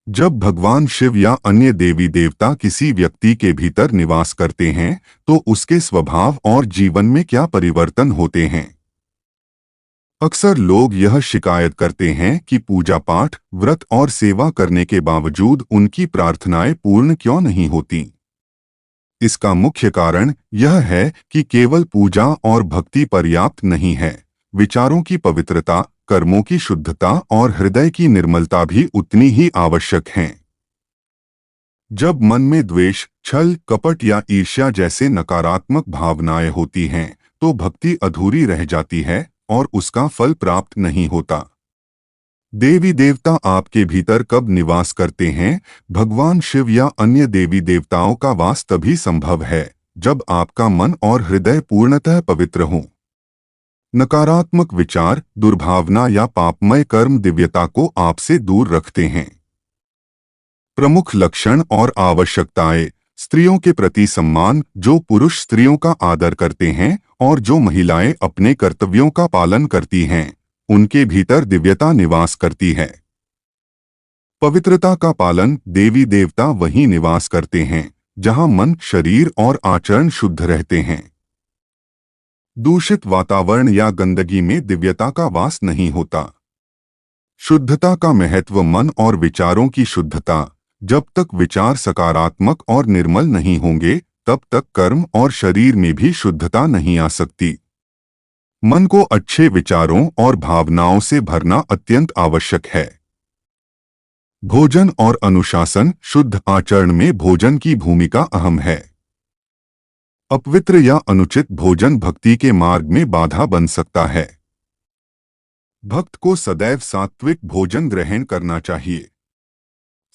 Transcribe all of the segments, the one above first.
जब भगवान शिव या अन्य देवी देवता किसी व्यक्ति के भीतर निवास करते हैं तो उसके स्वभाव और जीवन में क्या परिवर्तन होते हैं। अक्सर लोग यह शिकायत करते हैं कि पूजा पाठ, व्रत और सेवा करने के बावजूद उनकी प्रार्थनाएं पूर्ण क्यों नहीं होती। इसका मुख्य कारण यह है कि केवल पूजा और भक्ति पर्याप्त नहीं है। विचारों की पवित्रता, कर्मों की शुद्धता और हृदय की निर्मलता भी उतनी ही आवश्यक हैं। जब मन में द्वेष, छल, कपट या ईर्ष्या जैसे नकारात्मक भावनाएं होती हैं, तो भक्ति अधूरी रह जाती है और उसका फल प्राप्त नहीं होता। देवी देवता आपके भीतर कब निवास करते हैं? भगवान शिव या अन्य देवी देवताओं का वास तभी संभव है जब आपका मन और हृदय पूर्णतः पवित्र हों। नकारात्मक विचार, दुर्भावना या पापमय कर्म दिव्यता को आपसे दूर रखते हैं। प्रमुख लक्षण और आवश्यकताएं। स्त्रियों के प्रति सम्मान, जो पुरुष स्त्रियों का आदर करते हैं और जो महिलाएं अपने कर्तव्यों का पालन करती हैं, उनके भीतर दिव्यता निवास करती है। पवित्रता का पालन। देवी देवता वहीं निवास करते हैं जहां मन, शरीर और आचरण शुद्ध रहते हैं। दूषित वातावरण या गंदगी में दिव्यता का वास नहीं होता। शुद्धता का महत्व। मन और विचारों की शुद्धता। जब तक विचार सकारात्मक और निर्मल नहीं होंगे, तब तक कर्म और शरीर में भी शुद्धता नहीं आ सकती। मन को अच्छे विचारों और भावनाओं से भरना अत्यंत आवश्यक है। भोजन और अनुशासन। शुद्ध आचरण में भोजन की भूमिका अहम है। अपवित्र या अनुचित भोजन भक्ति के मार्ग में बाधा बन सकता है। भक्त को सदैव सात्विक भोजन ग्रहण करना चाहिए।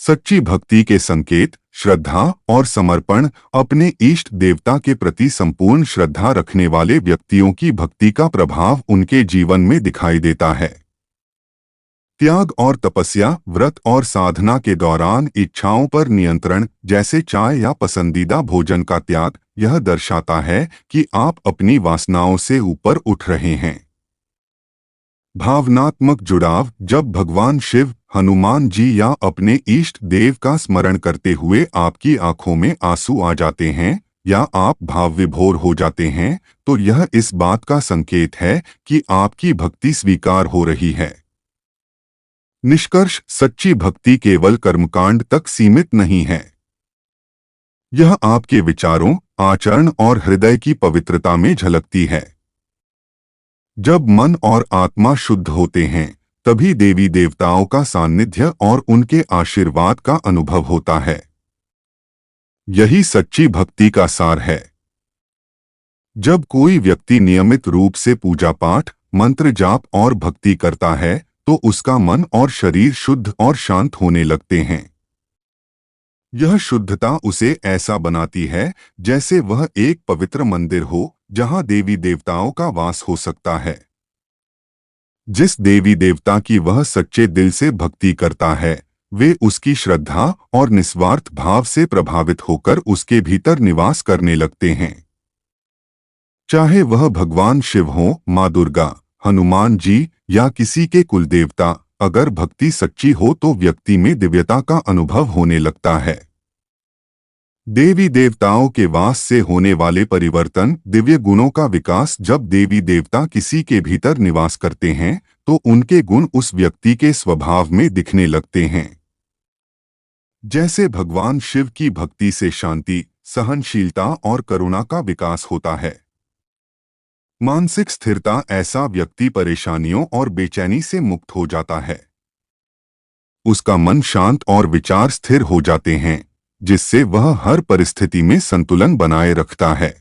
सच्ची भक्ति के संकेत। श्रद्धा और समर्पण। अपने इष्ट देवता के प्रति संपूर्ण श्रद्धा रखने वाले व्यक्तियों की भक्ति का प्रभाव उनके जीवन में दिखाई देता है। त्याग और तपस्या। व्रत और साधना के दौरान इच्छाओं पर नियंत्रण, जैसे चाय या पसंदीदा भोजन का त्याग, यह दर्शाता है कि आप अपनी वासनाओं से ऊपर उठ रहे हैं। भावनात्मक जुड़ाव। जब भगवान शिव, हनुमान जी या अपने इष्ट देव का स्मरण करते हुए आपकी आंखों में आंसू आ जाते हैं या आप भाव विभोर हो जाते हैं, तो यह इस बात का संकेत है कि आपकी भक्ति स्वीकार हो रही है। निष्कर्ष। सच्ची भक्ति केवल कर्मकांड तक सीमित नहीं है। यह आपके विचारों, आचरण और हृदय की पवित्रता में झलकती है। जब मन और आत्मा शुद्ध होते हैं, तभी देवी देवताओं का सानिध्य और उनके आशीर्वाद का अनुभव होता है। यही सच्ची भक्ति का सार है। जब कोई व्यक्ति नियमित रूप से पूजा पाठ, मंत्र जाप और भक्ति करता है, तो उसका मन और शरीर शुद्ध और शांत होने लगते हैं। यह शुद्धता उसे ऐसा बनाती है जैसे वह एक पवित्र मंदिर हो जहां देवी देवताओं का वास हो सकता है। जिस देवी देवता की वह सच्चे दिल से भक्ति करता है, वे उसकी श्रद्धा और निस्वार्थ भाव से प्रभावित होकर उसके भीतर निवास करने लगते हैं। चाहे वह भगवान शिव हो, माँ दुर्गा, हनुमान जी या किसी के कुल देवता, अगर भक्ति सच्ची हो तो व्यक्ति में दिव्यता का अनुभव होने लगता है। देवी देवताओं के वास से होने वाले परिवर्तन। दिव्य गुणों का विकास। जब देवी देवता किसी के भीतर निवास करते हैं, तो उनके गुण उस व्यक्ति के स्वभाव में दिखने लगते हैं। जैसे भगवान शिव की भक्ति से शांति, सहनशीलता और करुणा का विकास होता है। मानसिक स्थिरता। ऐसा व्यक्ति परेशानियों और बेचैनी से मुक्त हो जाता है। उसका मन शांत और विचार स्थिर हो जाते हैं, जिससे वह हर परिस्थिति में संतुलन बनाए रखता है।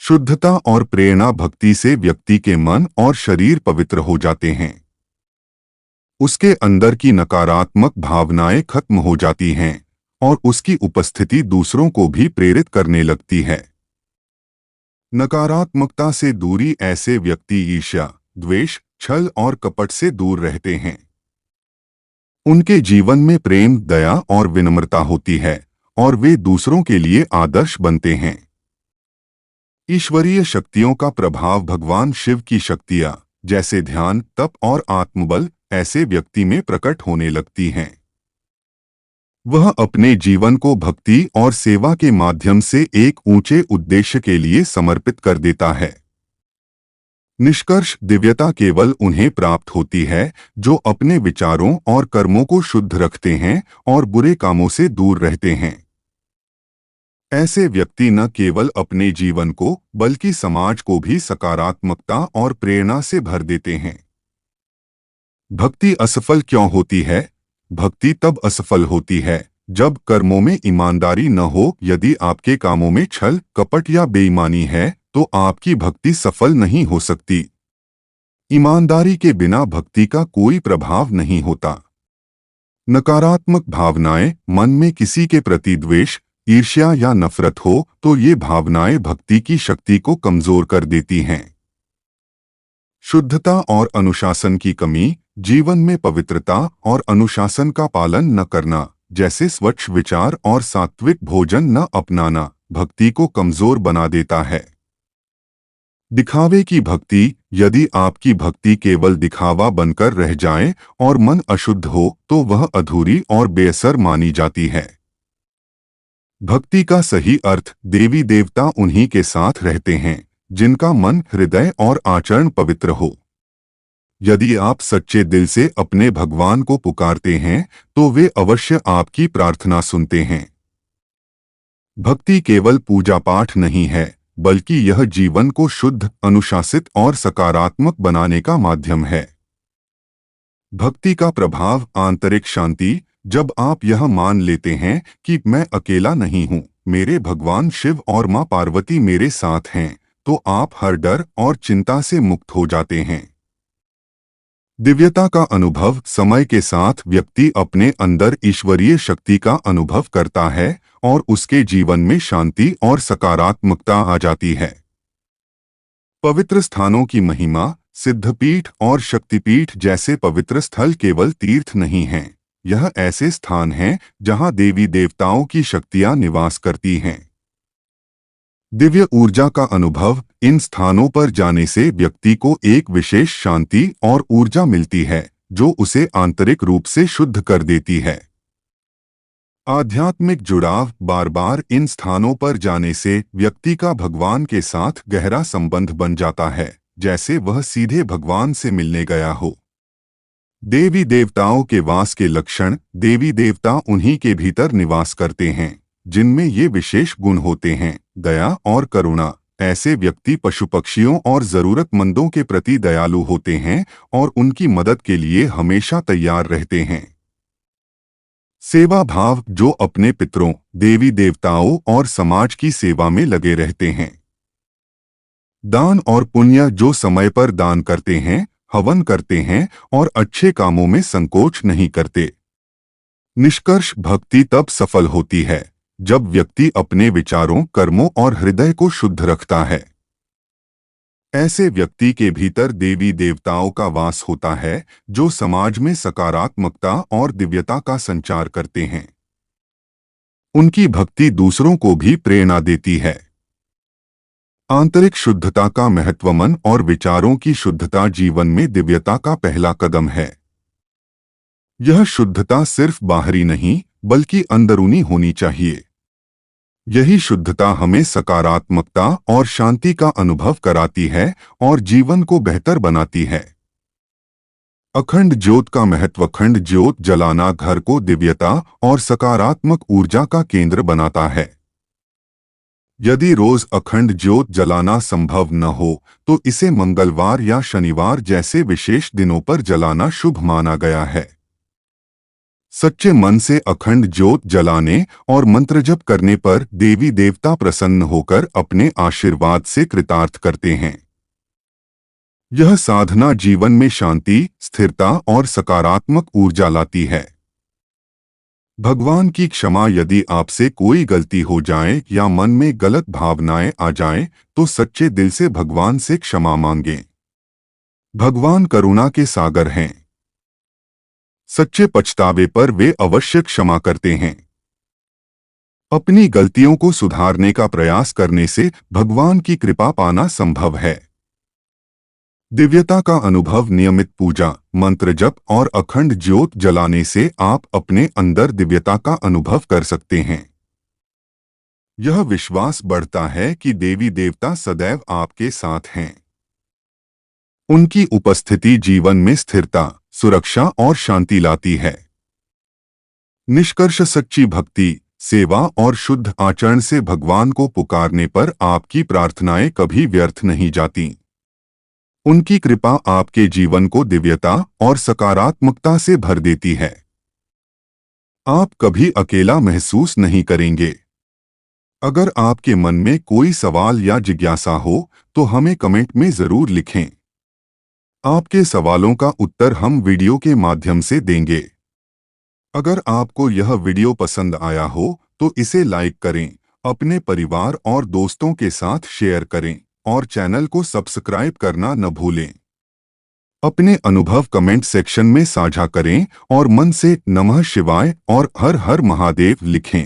शुद्धता और प्रेरणा। भक्ति से व्यक्ति के मन और शरीर पवित्र हो जाते हैं। उसके अंदर की नकारात्मक भावनाएं खत्म हो जाती हैं और उसकी उपस्थिति दूसरों को भी प्रेरित करने लगती है। नकारात्मकता से दूरी। ऐसे व्यक्ति ईर्ष्या, द्वेष, छल और कपट से दूर रहते हैं। उनके जीवन में प्रेम, दया और विनम्रता होती है और वे दूसरों के लिए आदर्श बनते हैं। ईश्वरीय शक्तियों का प्रभाव। भगवान शिव की शक्तियाँ, जैसे ध्यान, तप और आत्मबल, ऐसे व्यक्ति में प्रकट होने लगती हैं। वह अपने जीवन को भक्ति और सेवा के माध्यम से एक ऊंचे उद्देश्य के लिए समर्पित कर देता है। निष्कर्ष, दिव्यता केवल उन्हें प्राप्त होती है जो अपने विचारों और कर्मों को शुद्ध रखते हैं और बुरे कामों से दूर रहते हैं। ऐसे व्यक्ति न केवल अपने जीवन को बल्कि समाज को भी सकारात्मकता और प्रेरणा से भर देते हैं। भक्ति असफल क्यों होती है? भक्ति तब असफल होती है जब कर्मों में ईमानदारी न हो। यदि आपके कामों में छल, कपट या बेईमानी है तो आपकी भक्ति सफल नहीं हो सकती। ईमानदारी के बिना भक्ति का कोई प्रभाव नहीं होता। नकारात्मक भावनाएं, मन में किसी के प्रति द्वेष, ईर्ष्या या नफरत हो तो ये भावनाएं भक्ति की शक्ति को कमजोर कर देती हैं। शुद्धता और अनुशासन की कमी, जीवन में पवित्रता और अनुशासन का पालन न करना, जैसे स्वच्छ विचार और सात्विक भोजन न अपनाना, भक्ति को कमजोर बना देता है। दिखावे की भक्ति, यदि आपकी भक्ति केवल दिखावा बनकर रह जाए और मन अशुद्ध हो तो वह अधूरी और बेअसर मानी जाती है। भक्ति का सही अर्थ, देवी देवता उन्हीं के साथ रहते हैं जिनका मन, हृदय और आचरण पवित्र हो। यदि आप सच्चे दिल से अपने भगवान को पुकारते हैं तो वे अवश्य आपकी प्रार्थना सुनते हैं। भक्ति केवल पूजा पाठ नहीं है, बल्कि यह जीवन को शुद्ध, अनुशासित और सकारात्मक बनाने का माध्यम है। भक्ति का प्रभाव, आंतरिक शांति। जब आप यह मान लेते हैं कि मैं अकेला नहीं हूँ, मेरे भगवान शिव और माँ पार्वती मेरे साथ हैं, तो आप हर डर और चिंता से मुक्त हो जाते हैं। दिव्यता का अनुभव, समय के साथ व्यक्ति अपने अंदर ईश्वरीय शक्ति का अनुभव करता है और उसके जीवन में शांति और सकारात्मकता आ जाती है। पवित्र स्थानों की महिमा, सिद्धपीठ और शक्तिपीठ जैसे पवित्र स्थल केवल तीर्थ नहीं हैं, यह ऐसे स्थान हैं जहां देवी देवताओं की शक्तियां निवास करती हैं। दिव्य ऊर्जा का अनुभव, इन स्थानों पर जाने से व्यक्ति को एक विशेष शांति और ऊर्जा मिलती है जो उसे आंतरिक रूप से शुद्ध कर देती है। आध्यात्मिक जुड़ाव, बार बार इन स्थानों पर जाने से व्यक्ति का भगवान के साथ गहरा संबंध बन जाता है, जैसे वह सीधे भगवान से मिलने गया हो। देवी देवताओं के वास के लक्षण, देवी देवता उन्हीं के भीतर निवास करते हैं जिनमें ये विशेष गुण होते हैं, दया और करुणा। ऐसे व्यक्ति पशु पक्षियों और जरूरतमंदों के प्रति दयालु होते हैं और उनकी मदद के लिए हमेशा तैयार रहते हैं। सेवा भाव, जो अपने पितरों, देवी देवताओं और समाज की सेवा में लगे रहते हैं। दान और पुण्य, जो समय पर दान करते हैं, हवन करते हैं और अच्छे कामों में संकोच नहीं करते। निष्कर्ष, भक्ति तब सफल होती है जब व्यक्ति अपने विचारों, कर्मों और हृदय को शुद्ध रखता है। ऐसे व्यक्ति के भीतर देवी देवताओं का वास होता है जो समाज में सकारात्मकता और दिव्यता का संचार करते हैं। उनकी भक्ति दूसरों को भी प्रेरणा देती है। आंतरिक शुद्धता का महत्व, मन और विचारों की शुद्धता जीवन में दिव्यता का पहला कदम है। यह शुद्धता सिर्फ बाहरी नहीं बल्कि अंदरूनी होनी चाहिए। यही शुद्धता हमें सकारात्मकता और शांति का अनुभव कराती है और जीवन को बेहतर बनाती है। अखंड ज्योत का महत्व, अखंड ज्योत जलाना घर को दिव्यता और सकारात्मक ऊर्जा का केंद्र बनाता है। यदि रोज अखंड ज्योत जलाना संभव न हो तो इसे मंगलवार या शनिवार जैसे विशेष दिनों पर जलाना शुभ माना गया है। सच्चे मन से अखंड ज्योत जलाने और मंत्र जप करने पर देवी देवता प्रसन्न होकर अपने आशीर्वाद से कृतार्थ करते हैं। यह साधना जीवन में शांति, स्थिरता और सकारात्मक ऊर्जा लाती है। भगवान की क्षमा, यदि आपसे कोई गलती हो जाए या मन में गलत भावनाएं आ जाएं, तो सच्चे दिल से भगवान से क्षमा मांगें। भगवान करुणा के सागर हैं। सच्चे पछतावे पर वे अवश्य क्षमा करते हैं। अपनी गलतियों को सुधारने का प्रयास करने से भगवान की कृपा पाना संभव है। दिव्यता का अनुभव नियमित पूजा, मंत्र जप और अखंड ज्योत जलाने से आप अपने अंदर दिव्यता का अनुभव कर सकते हैं। यह विश्वास बढ़ता है कि देवी देवता सदैव आपके साथ हैं। उनकी उपस्थिति जीवन में स्थिरता, सुरक्षा और शांति लाती है। निष्कर्ष, सच्ची भक्ति, सेवा और शुद्ध आचरण से भगवान को पुकारने पर आपकी प्रार्थनाएं कभी व्यर्थ नहीं जाती। उनकी कृपा आपके जीवन को दिव्यता और सकारात्मकता से भर देती है। आप कभी अकेला महसूस नहीं करेंगे। अगर आपके मन में कोई सवाल या जिज्ञासा हो तो हमें कमेंट में जरूर लिखें। आपके सवालों का उत्तर हम वीडियो के माध्यम से देंगे। अगर आपको यह वीडियो पसंद आया हो तो इसे लाइक करें, अपने परिवार और दोस्तों के साथ शेयर करें और चैनल को सब्सक्राइब करना न भूलें। अपने अनुभव कमेंट सेक्शन में साझा करें और मन से नमः शिवाय और हर हर महादेव लिखें।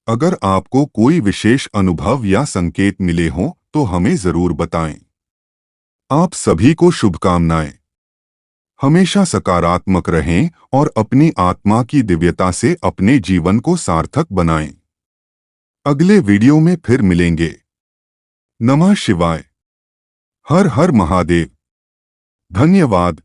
अगर आपको कोई विशेष अनुभव या संकेत मिले हों तो हमें जरूर बताएं। आप सभी को शुभकामनाएं। हमेशा सकारात्मक रहें और अपनी आत्मा की दिव्यता से अपने जीवन को सार्थक बनाएं। अगले वीडियो में फिर मिलेंगे। नमः शिवाय। हर हर महादेव। धन्यवाद।